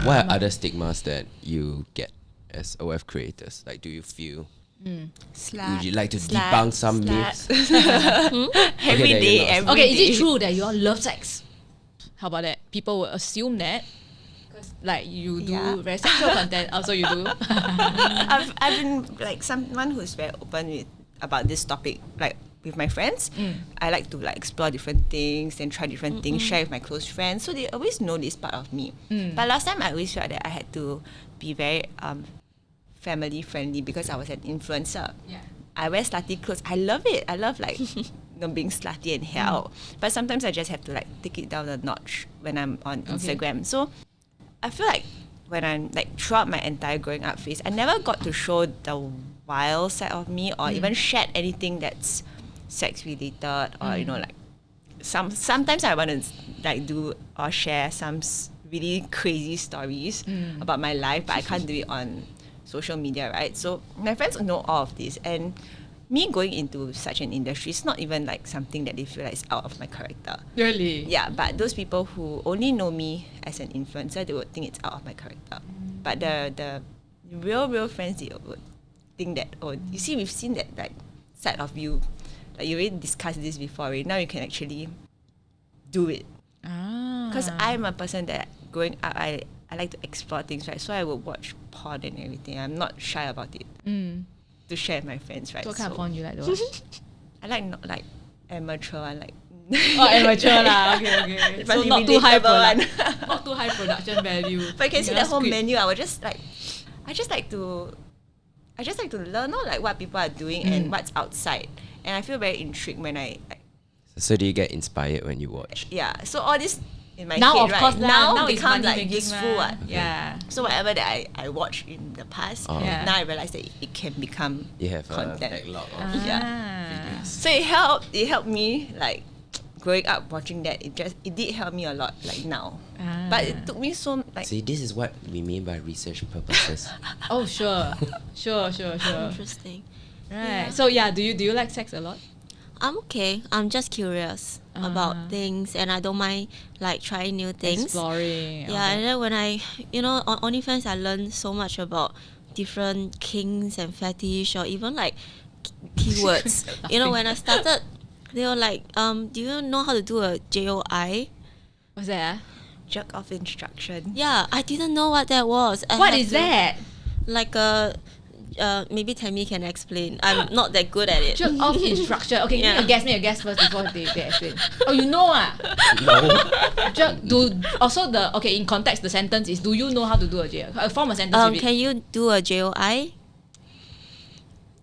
What are other stigmas that you get as OF creators? Like, do you feel... Would you like to debunk some myths? Every day. Okay, is it true that you all love sex? How about that? People will assume that. Like you do very sexual content, also you do. I've been like someone who's very open about this topic, like with my friends. I like to like explore different things and try different things, share with my close friends. So they always know this part of me. But last time I always felt that I had to be very family friendly because I was an influencer. Yeah. I wear slutty clothes. I love it. I love like being slutty and hell. But sometimes I just have to like take it down a notch when I'm on Instagram. So I feel like when I'm like throughout my entire growing up phase, I never got to show the wild side of me or even shared anything that's sex related or you know like sometimes I want to like do or share some really crazy stories about my life, but I can't do it on social media, right? So my friends know all of this, and me going into such an industry is not even like something that they feel like is out of my character. Really? Yeah, but those people who only know me as an influencer, they would think it's out of my character. But the real friends, they would think that, oh, you see, we've seen that like side of you. Like you already discussed this before, right? Now you can actually do it. Because I'm a person that growing up, I like to explore things, right? So I would watch porn and everything. I'm not shy about it. To share with my friends, right? What kind of porn you like though? I like not like amateur one, like amateur lah. Okay. So not too high not too high production value. But you can see the whole menu. I just like to learn like what people are doing and what's outside. And I feel very intrigued when I like. So do you get inspired when you watch? Yeah. So all this in my Now head, of right? course Now it's becomes money like making, useful. right? Yeah. So whatever that I watched in the past, now I realize that it can become You have content. a backlog of videos. So it helped me like growing up watching that. It did help me a lot like now. But it took me so like. See, this is what we mean by research purposes. Oh sure. Interesting. Right. So do you like sex a lot? I'm okay. I'm just curious about things, and I don't mind like trying new things. Exploring. Yeah, and then when I, on OnlyFans, I learned so much about different kinks and fetish, or even like keywords. When I started, they were like, do you know how to do a JOI? What's that? Jerk off instruction. Yeah, I didn't know what that was. What is that? Like a... maybe Tammy can explain. I'm not that good at it. Jerk off instruction. Okay, Yeah. give me a guess first before they explain. Oh, you know No. in context, the sentence is, do you know how to do a JOI? Form a sentence with it. Can you do a JOI?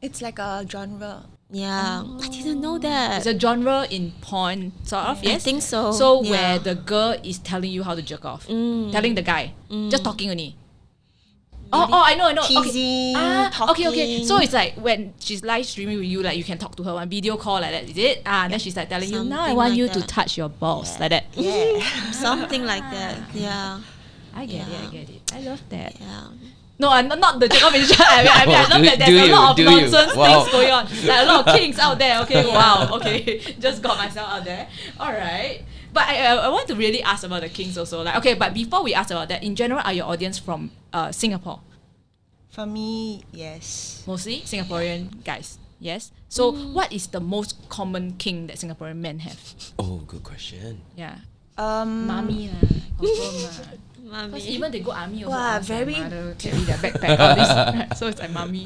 It's like a genre. Yeah, I didn't know that. It's a genre in porn, sort of, yes? I think so. So Yeah. where the girl is telling you how to jerk off. Telling the guy. Just talking only. Oh, I know. Teasing, Okay. So it's like when she's live streaming with you, like you can talk to her on video call like that, is it? And then she's like telling you, now I Something want like you to that. touch your balls, like that. Yeah. Something like that. Yeah. I get it. I love that. Yeah. No, I'm not the jerk off instruction. I mean, I love that Do there's a lot of you? nonsense Wow. things going on. Like a lot of kinks out there. Okay, wow. Okay, just got myself out there. All right. But I want to really ask about the kinks also. Like, okay, but before we ask about that, in general, are your audience from Singapore? For me, yes. Mostly Singaporean guys. Yes. So what is the most common kink that Singaporean men have? Oh, good question. Yeah. Mommy. Mummy lah. Confirm lah. Because Mommy. even they go army also. Wow, ask their very- mother carry their backpack. All this, right? So it's like mummy.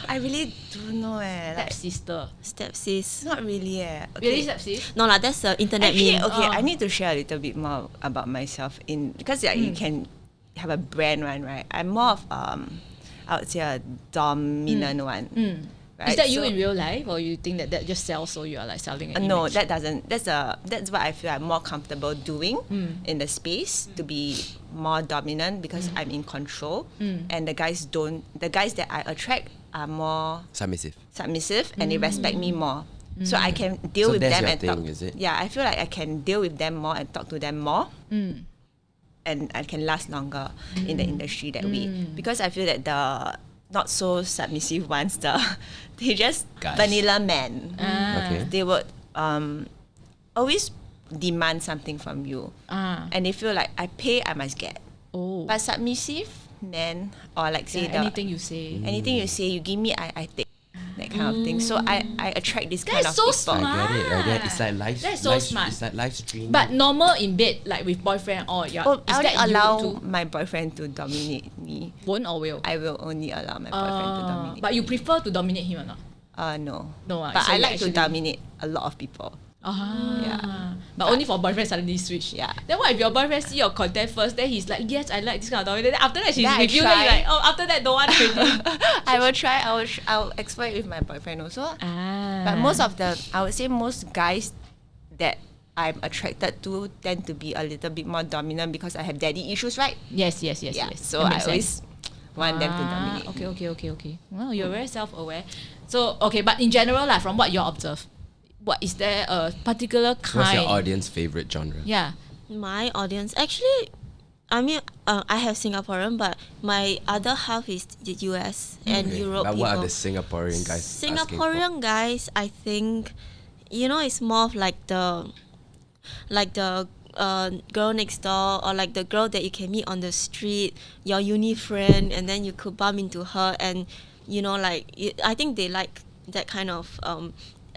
I really don't know Step Like, sister. Stepsis. not really Really step sis? No lah, that's the internet Actually, meme. I need to share a little bit more about myself because you can have a brand one, right? I'm more of I would say a dominant one. Right? Is that you So- in real life, or you think that just sells, so you are like selling an No, image? that doesn't. That's what I feel I'm more comfortable doing in the space to be more dominant because I'm in control, and the guys that I attract are more Submissive. submissive and they respect me more. So I can deal So with that's them your and thing, talk. is it? Yeah, I feel like I can deal with them more and talk to them more. And I can last longer in the industry that way. Because I feel that the not so submissive ones, they just Guys. vanilla men. Okay. They would always demand something from you. And they feel like I pay, I must get. Oh. But submissive men, or like say anything you say. anything you say, you give me, I take. That kind of thing. So I attract this kind of so people. smart. I get it. It's like live. That's so smart. It's like live streaming. But normal in bed, like with boyfriend or is I only that allow you too? my boyfriend to dominate me. Won't or will? I will only allow my boyfriend to dominate. But you prefer to dominate him or not? No. No, But so I you like to actually- dominate a lot of people. Yeah. But only for boyfriend suddenly switch. Yeah. Then what if your boyfriend see your content first, then he's like, yes, I like this kind of dominant. Then after that she's Then I with you, then you're try. like, oh, after that don't want already. I will try. I'll explore it with my boyfriend also. But I would say most guys that I'm attracted to tend to be a little bit more dominant because I have daddy issues, right? Yes. Yeah. Yes. So That I makes always sense. want them to dominate. Okay. Well, you're very self-aware. So, okay, but in general, like, from what you observe, what is there a particular kind? What's your audience favorite genre? Yeah. My audience, actually, I mean, I have Singaporean, but my other half is the US and Okay. Europe But people. what are the Singaporean guys asking for? Singaporean guys, I think, it's more of like the girl next door, or like the girl that you can meet on the street, your uni friend, and then you could bump into her, and I think they like that kind of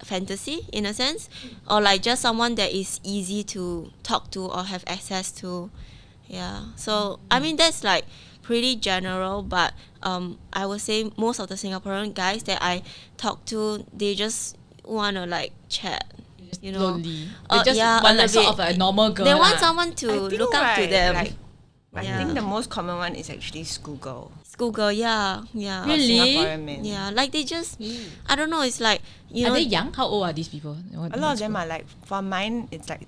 fantasy in a sense, or like just someone that is easy to talk to or have access to. Yeah, so I mean that's like pretty general, but I would say most of the Singaporean guys that I talk to, they just want to like chat, Lonely. They just yeah, want a like sort little of bit. a normal girl. They want lah. someone to I think, look up to right, them. like, I Yeah. think the most common one is actually schoolgirl. Schoolgirl, yeah. Really? Singaporean men. Yeah, like they just, I don't know, it's like, Are they young? How old are these people? A lot of them are like, for mine, it's like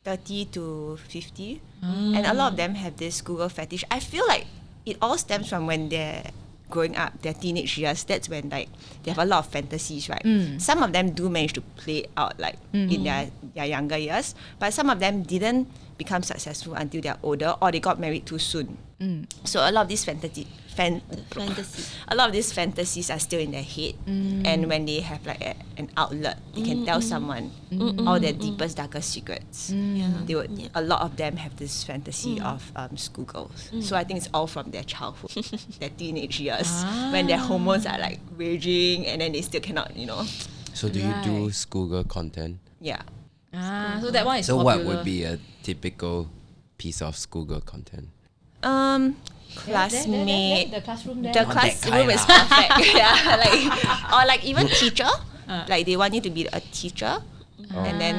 30 to 50. And a lot of them have this schoolgirl fetish. I feel like it all stems from when they're growing up, their teenage years. That's when like they have a lot of fantasies, right? Some of them do manage to play out like in their younger years, but some of them didn't become successful until they're older, or they got married too soon. So a lot of these fantasy. a lot of these fantasies are still in their head, and when they have like an outlet, they can tell someone all their deepest, darkest secrets. They would. A lot of them have this fantasy of schoolgirls. So I think it's all from their childhood, their teenage years, when their hormones are like raging, and then they still cannot, So do you do schoolgirl content? Yeah. So that one is So popular. what would be a typical piece of schoolgirl content? Classmate. The classroom there. The Not classroom that is kind perfect. Yeah, or like even teacher. Like they want you to be a teacher, and then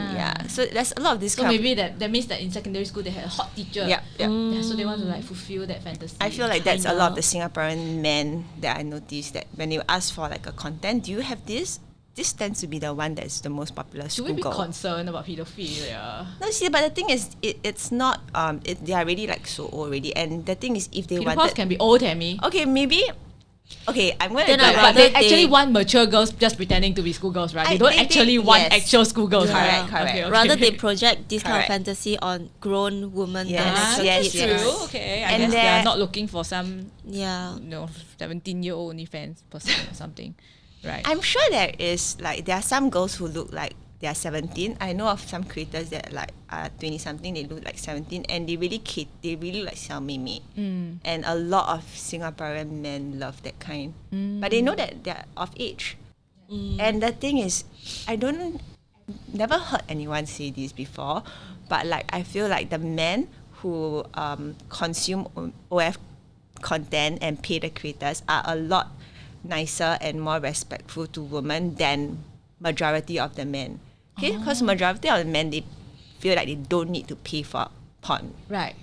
so there's a lot of this So kind of. maybe that means that in secondary school they had a hot teacher. Yeah. Yeah, so they want to like fulfill that fantasy. I feel like that's a lot of the Singaporean men that I noticed, that when you ask for like a content, do you have this? This tends to be the one that's the most popular. Should we be schoolgirl. concerned about pedophilia? No, see, but the thing is, it's not. They are already like so old already, and the thing is, if they Pedophiles wanted, can be old, Tammy. okay, maybe. Okay, I'm gonna. Then like, I'd But they rather actually they- want mature girls just pretending to be schoolgirls, right? They don't they- actually want yes. actual schoolgirls, Correct, right? correct. Okay. Rather they project this kind of Correct. fantasy on grown women than Yes, actual yes, kids. yes. True. Okay. I And guess they are there- not looking for some, Yeah. 17-year-old OnlyFans person or something, right? I'm sure there are some girls who look like they are 17. I know of some creators that like are 20 something, they look like 17, and they really like sell meme. And a lot of Singaporean men love that kind. But they know that they're of age. And the thing is, never heard anyone say this before, but like I feel like the men who consume OF content and pay the creators are a lot nicer and more respectful to women than majority of the men. Okay, because majority of the men, they feel like they don't need to pay for porn, Right.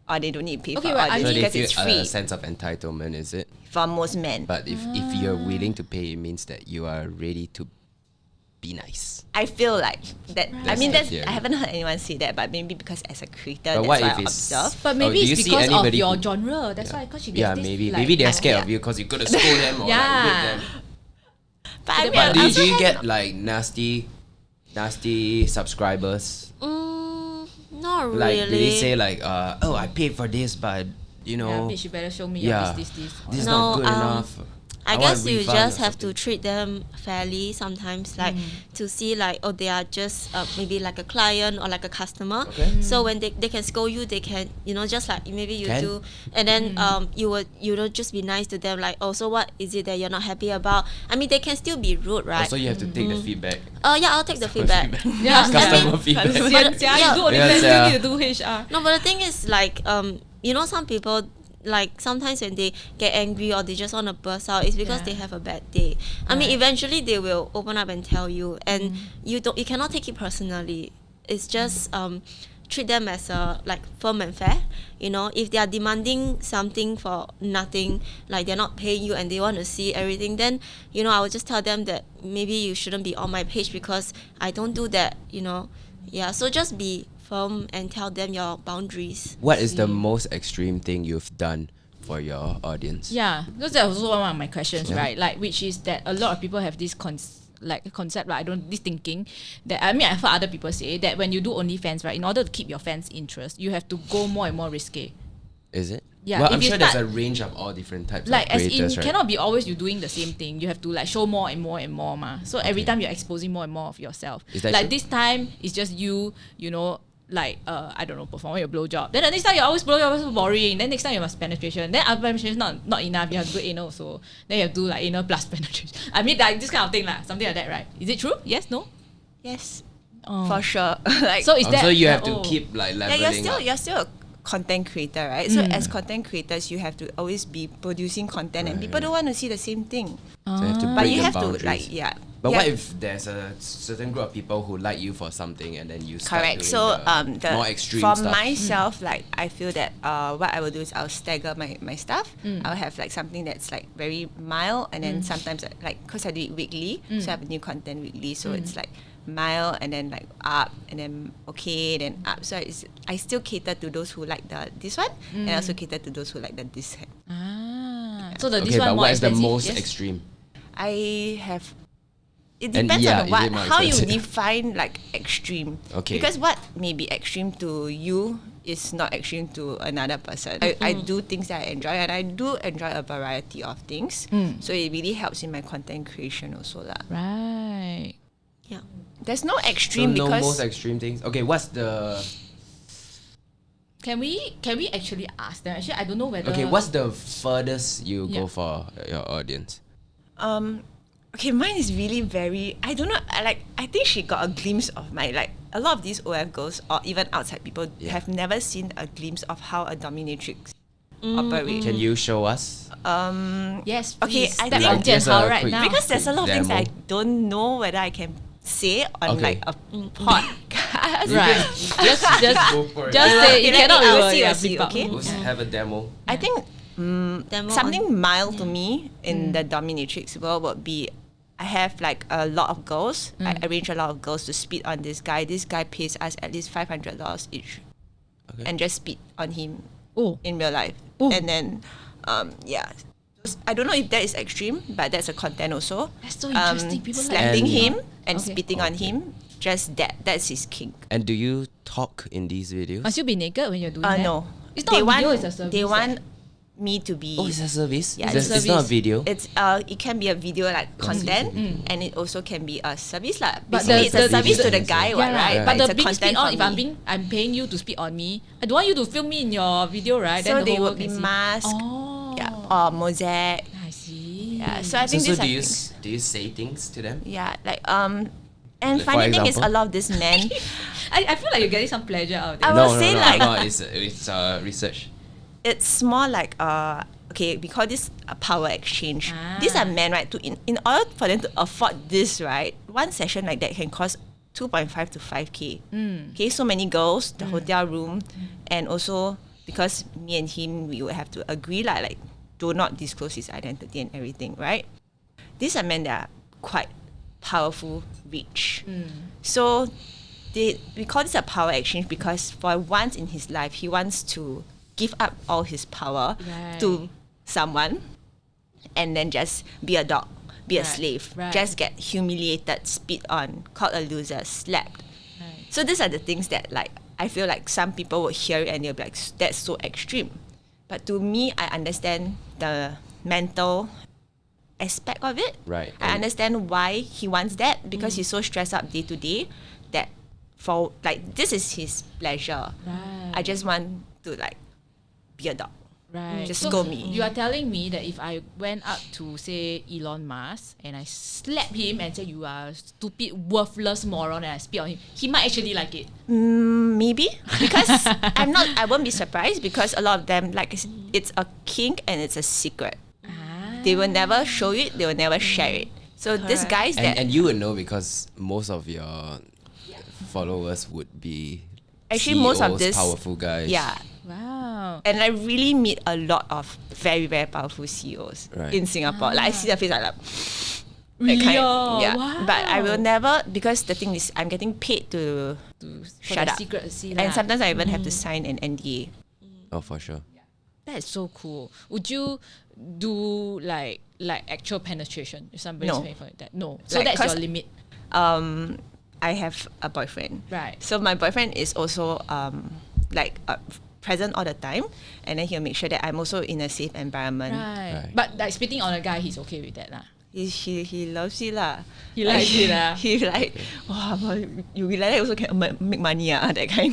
or they don't need to pay Okay, for right, audience So they because feel it's free a sense of entitlement, is it? for most men. But if you're willing to pay, it means that you are ready to be nice. I feel like that. I mean, That's that's the I haven't heard anyone say that, but maybe because as a creator, But that's what why if I it's- observe. But Oh, maybe do you it's see because of anybody your who- genre. That's why, because she gets Yeah, this, maybe like, maybe they're scared yeah. of you because you're gonna scold them or like whip them. But I mean, But I do also you had- get like nasty subscribers? Not really. Like do they say like I paid for this, but you Yeah, know bitch, you better show me yeah, this. this is No, not good enough. I want guess a you refund just or have to something. treat them fairly sometimes, like to see like, oh, they are just maybe like a client or like a customer. Okay. So when they can scold you, they can, just like maybe you Can. do, and then you would just be nice to them, like, oh, so what is it that you're not happy about? I mean, they can still be rude, right? Also, you have to take the feedback. Oh yeah, I'll take the feedback. Yeah. Customer feedback. But you do only Yes, you need to do HR. No, but the thing is, like, some people, like, sometimes when they get angry or they just want to burst out, it's because they have a bad day. I mean, eventually they will open up and tell you, and you cannot take it personally. It's just treat them as like firm and fair. If they are demanding something for nothing, like they're not paying you and they want to see everything, then I will just tell them that maybe you shouldn't be on my page because I don't do that. Yeah. So just be firm and tell them your boundaries. What is the most extreme thing you've done for your audience? Yeah, because that was also one of my questions, right? Like, which is that a lot of people have this concept, like this thinking that I've heard other people say that when you do OnlyFans, right, in order to keep your fans' interest, you have to go more and more risque. Is it? Yeah, Well, if I'm you sure there's start- a range of all different types Like, of as in, creators, right? cannot be always you doing the same thing. You have to like show more and more and more, ma. So every time you're exposing more and more of yourself. Is that like true? this time it's just you, like I don't know, performing a blowjob. Then the next time you always blowjob, so boring. Then next time you must penetration. Then after penetration not enough. You have to do anal also. Then you have to do like anal plus penetration. I mean, like this kind of thing, like something like that, right? Is it true? Yes, no. Yes, Oh. for sure. Like, So is that? So you have to oh. keep like yeah, leveling up. you're still a content creator, right? So as content creators, you have to always be producing content, and people don't want to see the same thing. So you have to But break you the have to boundaries. But yeah. what if there's a certain group of people who like you for something and then you start Correct. doing So the more extreme for stuff? myself, like I feel that what I will do is I'll stagger my stuff. I'll have like something that's like very mild, and then sometimes like because I do it weekly, so I have new content weekly. So it's like mild and then like up and then okay then up. So I still cater to those who like this one, and I also cater to those who like this one. So the this Okay, one but more what is the expensive, most yes? extreme? I have. It And depends yeah, on is what it more how you expensive? define like extreme. Okay. Because what may be extreme to you is not extreme to another person. I do things that I enjoy, and I do enjoy a variety of things. So it really helps in my content creation also lah. Right. Yeah. There's no So extreme no because most extreme things. Okay, what's the Can we actually ask them? Actually, I don't know whether. what's the furthest you go Yeah. for your audience? okay, mine is really very. I don't know. I think she got a glimpse of my a lot of these OF girls or even outside people have never seen a glimpse of how a dominatrix operates. Can you show us? Yes. Okay, Please. I Step think- on Jian Just a Hao right quick- now. Because there's a lot of things that I Demo. don't know whether I can say on Okay. like a podcast. Right. just Go for it. say Okay, you let cannot me- I'll really see, yeah, I'll see, beep up. okay? Let's have a demo. I think Demo something on- mild to me in the dominatrix world would be I have like a lot of girls. I arrange a lot of girls to spit on this guy. This guy pays us at least $500 each, Okay. and just spit on him Oh. in real life. Ooh. And then, yeah. I don't know if that is extreme, but that's a content also. That's so interesting. People like slapping And- him and Okay. spitting on him. Just that's his kink. And do you talk in these videos? Must you be naked when you're doing that? No. It's not a video, it's a service. They want me to be. Oh, it's a service? Yeah, it's, it's a not a service. video? It's it can be a video like content, and it also can be a service lah. But Basically, it's a the service to the video- guy, Yeah, what, right? But it's the a being content spit on, for if me. I'm paying you to spit on me, I don't want you to film me in your video, right? So then the they whole would world be can see. masked, Oh. yeah, or mosaic. I see. Yeah, so I think So these are do you things. do you say things to them? Yeah, like and Like, for funny thing is example? a lot of these men. I feel like you're getting some pleasure out of it. I No, will no, say no, like- I'm not. It's research. It's more like okay, we call this a power exchange. Ah. These are men, right? In order for them to afford this, right? One session like that can cost 2.5 to 5K. Okay, so many girls, the hotel room, and also because me and him, we would have to agree like do not disclose his identity and everything, right? These are men that are quite powerful, rich. So we call this a power exchange because for once in his life, he wants to give up all his power Right. to someone and then just be a dog, be a Right, slave, right. just get humiliated, spit on, called a loser, slapped. Right. So these are the things that like I feel like some people would hear it and they'll be like, that's so extreme. But to me, I understand the mental aspect of it. Right. I understand why he wants that because he's so stressed up day to day that for like this is his pleasure. Right. I just want to like be a dog. Right. Just so scold me. You are telling me that if I went up to say Elon Musk and I slap him and say you are stupid, worthless moron, and I spit on him, he might actually like it. Maybe because I won't be surprised because a lot of them like it's a kink and it's a secret. They will never show it. They will never share it. So these guys and you would know because most of your followers would be actually CEOs, most of this powerful guys. Yeah. Wow. And I really meet a lot of very, very powerful CEOs in Singapore. Like I see their face like that. Really? Yeah. Wow. But I will never because the thing is I'm getting paid to shut up. Secrecy And sometimes I even have to sign an NDA. Oh, for sure. That is so cool. Would you do like actual penetration if somebody's No. paying for that? No. So Like, that's 'cause your limit. I have a boyfriend. Right. So my boyfriend is also present all the time, and then he'll make sure that I'm also in a safe environment. Right. Right. But like spitting on a guy, he's okay with that lah. He loves it lah. He likes it lah. He like wow, you like that also can make money that kind.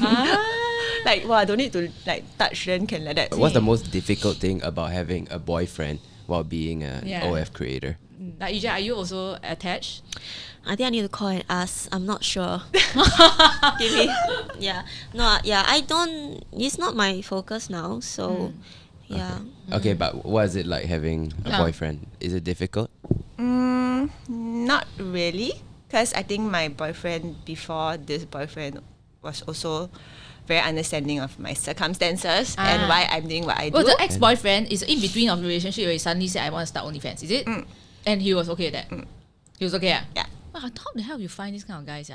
Like wow, don't need to like touch then can like that. What's the most difficult thing about having a boyfriend while being an OF creator? Like Yujia, are you also attached? I think I need to call and ask. I'm not sure. Give me. Yeah. No. Yeah. I don't. It's not my focus now. So. Yeah. Okay, but what is it like having a boyfriend? Is it difficult? Not really, because I think my boyfriend before this boyfriend was also very understanding of my circumstances and why I'm doing what I do. Well, the ex-boyfriend is in between of the relationship where he suddenly said, I want to start OnlyFans. Is it? And he was okay with that? He was okay, Yeah. Wow, how the hell you find this kind of guys?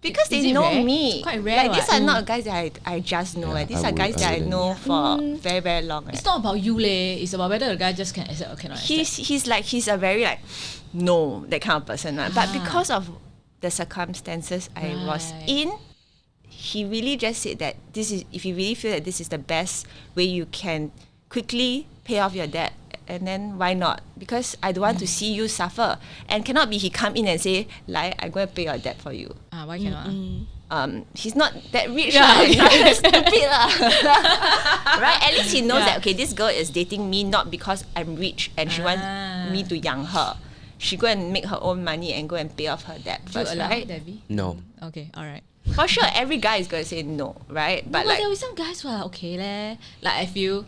Because Is they it know rare? me. It's quite rare, Like these what? are not guys that I just know. Yeah, These I are guys that I wouldn't. know for very, very long. It's not about you, leh. It's about whether the guy just can accept or cannot accept. He's a very like no that kind of person. But because of the circumstances I was Right. in, he really just said that this is if you really feel that this is the best way you can quickly pay off your debt, and then why not? Because I don't want to see you suffer. And cannot be he come in and say, like, I'm going to pay your debt for you. Why cannot? He's not that rich. Yeah, lah. He's not yeah. that stupid. Lah. Right? At least he knows Yeah. that, okay, this girl is dating me not because I'm rich and she wants me to young her. She go and make her own money and go and pay off her debt Do you first, allow right? Debbie? No. Okay, alright. For sure, every guy is going to say no, right? But But like, there will be some guys who are okay leh. Like I feel,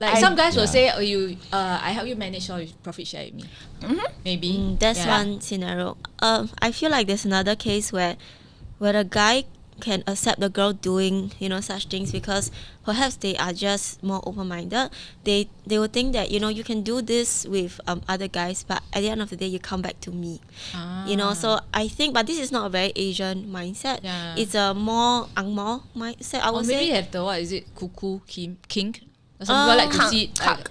like I- some guys will Yeah. say, "Oh, I help you manage your profit share with me." Maybe That's Yeah. one scenario. I feel like there's another case where the guy can accept the girl doing such things because perhaps they are just more open-minded. They will think that you can do this with other guys, but at the end of the day you come back to me. So I think, but this is not a very Asian mindset. Yeah. It's a more Angmo mindset, I Or would maybe say. have the what is it, cuckoo kink? Some people like to see cuck.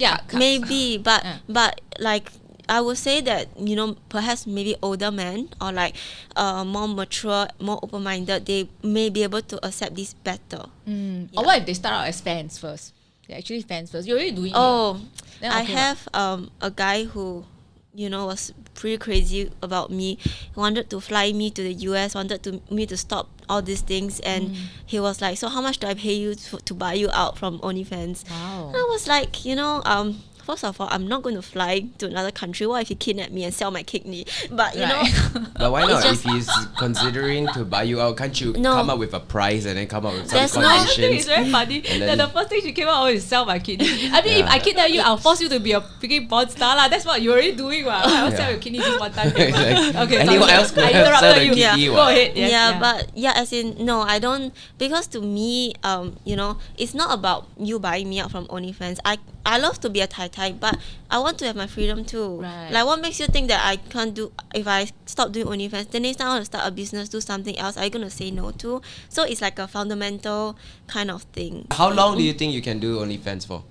Yeah, cuck. Maybe, but Yeah. but like I would say that perhaps maybe older men or like more mature, more open-minded, they may be able to accept this better. Or what if they start out as fans first? They're actually fans first. You're already doing it. Oh, Then I okay have a guy who was pretty crazy about me. He wanted to fly me to the US, wanted me to stop all these things, and he was like, so how much do I pay you to buy you out from OnlyFans? Wow. And I was like, first of all, I'm not going to fly to another country. What if he kidnapped me and sell my kidney? But But why not? just- If he's considering to buy you out, can't you No. come up with a price and then come up with some There's no- I think conditions? it's very funny And that then- the first thing she came out with is sell my kidney. I mean, if I kidnap you, I'll force you to be a freaking porn star lah. That's what you're already doing, what? I'll sell your kidney this one time. Exactly. Okay, Anyone sorry. else could I have interrupted sold the you. kidney, Go what? ahead. Yes, yeah, but as in no, I don't, because to me, it's not about you buying me out from OnlyFans. I love to be a tai, but I want to have my freedom too. Right. Like, what makes you think that I can't do? If I stop doing OnlyFans, the next time I want to start a business, do something else, are you gonna say no to? So it's like a fundamental kind of thing. How long do you think you can do OnlyFans for?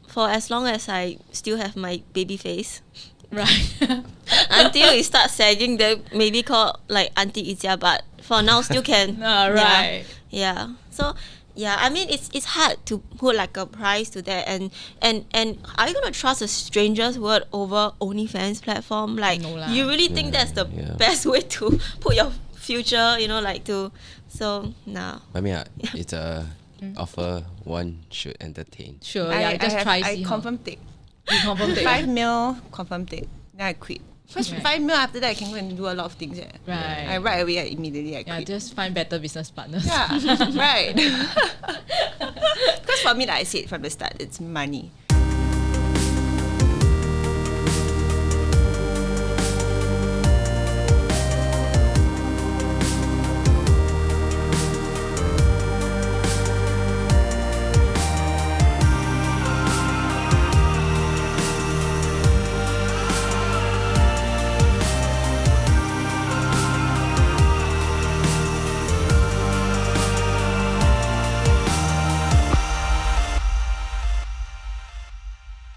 For as long as I still have my baby face. Right. Until it starts sagging, then maybe call like Auntie Yujia, but for now still can. Right. Yeah. So yeah, I mean it's hard to put like a price to that, and are you gonna trust a stranger's word over OnlyFans platform? Like, No lah. you really think that's the best way to put your future, you know, like to, so nah. I mean, it's a offer one should entertain. Sure, just try. I confirm take. You confirm take. 5 mil, confirm take. Then I quit. First 5 mil, after that I can go and do a lot of things. Yeah. Right. I right away, immediately I quit. Just find better business partners. Yeah, right. Because for me, like I said from the start, it's money.